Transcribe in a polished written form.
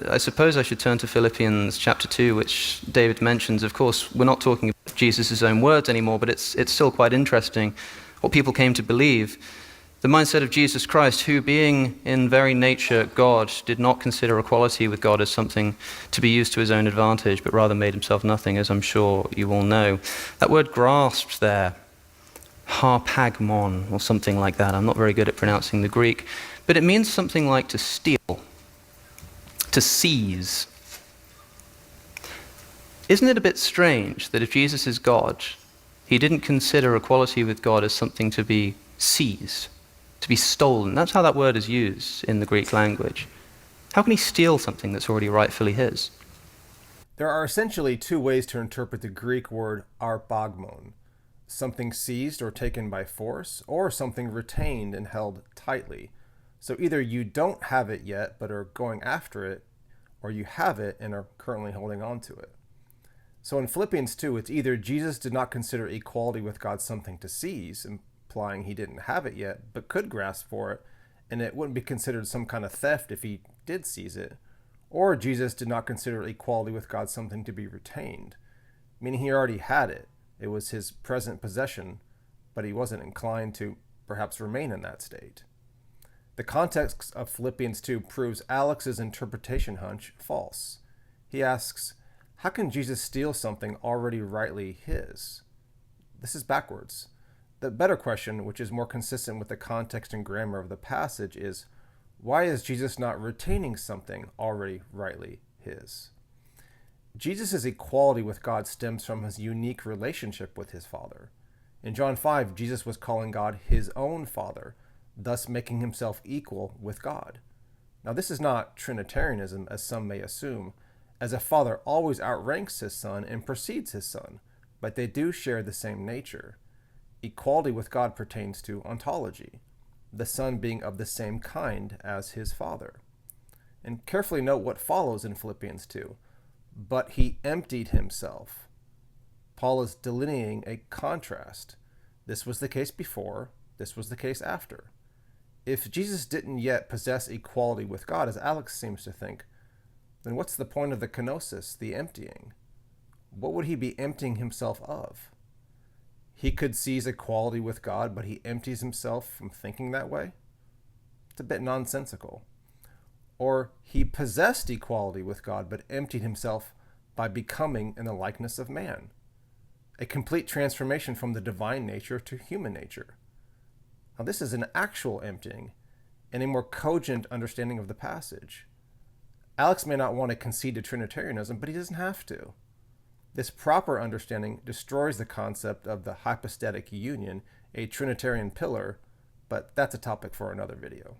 I suppose I should turn to Philippians chapter 2, which David mentions. Of course, we're not talking about Jesus' own words anymore, but it's still quite interesting what people came to believe. The mindset of Jesus Christ, who being in very nature God, did not consider equality with God as something to be used to his own advantage, but rather made himself nothing, as I'm sure you all know. That word grasped there, harpagmon, or something like that. I'm not very good at pronouncing the Greek, but it means something like to steal, to seize. Isn't it a bit strange that if Jesus is God, he didn't consider equality with God as something to be seized, to be stolen? That's how that word is used in the Greek language. How can he steal something that's already rightfully his? There are essentially two ways to interpret the Greek word arpagmon: something seized or taken by force, or something retained and held tightly. So either you don't have it yet but are going after it, or you have it and are currently holding on to it. So in Philippians 2, it's either Jesus did not consider equality with God something to seize, implying he didn't have it yet but could grasp for it, and it wouldn't be considered some kind of theft if he did seize it, or Jesus did not consider equality with God something to be retained, meaning he already had it. It was his present possession, but he wasn't inclined to perhaps remain in that state. The context of Philippians 2 proves Alex's interpretation hunch false. He asks, how can Jesus steal something already rightly his? This is backwards. The better question, which is more consistent with the context and grammar of the passage, is why is Jesus not retaining something already rightly his? Jesus' equality with God stems from his unique relationship with his Father. In John 5, Jesus was calling God his own Father, thus making himself equal with God. Now, this is not Trinitarianism, as some may assume, as a father always outranks his son and precedes his son, but they do share the same nature. Equality with God pertains to ontology, the son being of the same kind as his Father. And carefully note what follows in Philippians 2. But he emptied himself. Paul is delineating a contrast. This was the case before, this was the case after. If Jesus didn't yet possess equality with God, as Alex seems to think, then what's the point of the kenosis, the emptying? What would he be emptying himself of? He could seize equality with God, but he empties himself from thinking that way? It's a bit nonsensical. Or he possessed equality with God, but emptied himself by becoming in the likeness of man. A complete transformation from the divine nature to human nature. Now, this is an actual emptying and a more cogent understanding of the passage. Alex may not want to concede to Trinitarianism, but he doesn't have to. This proper understanding destroys the concept of the hypostatic union, a Trinitarian pillar, but that's a topic for another video.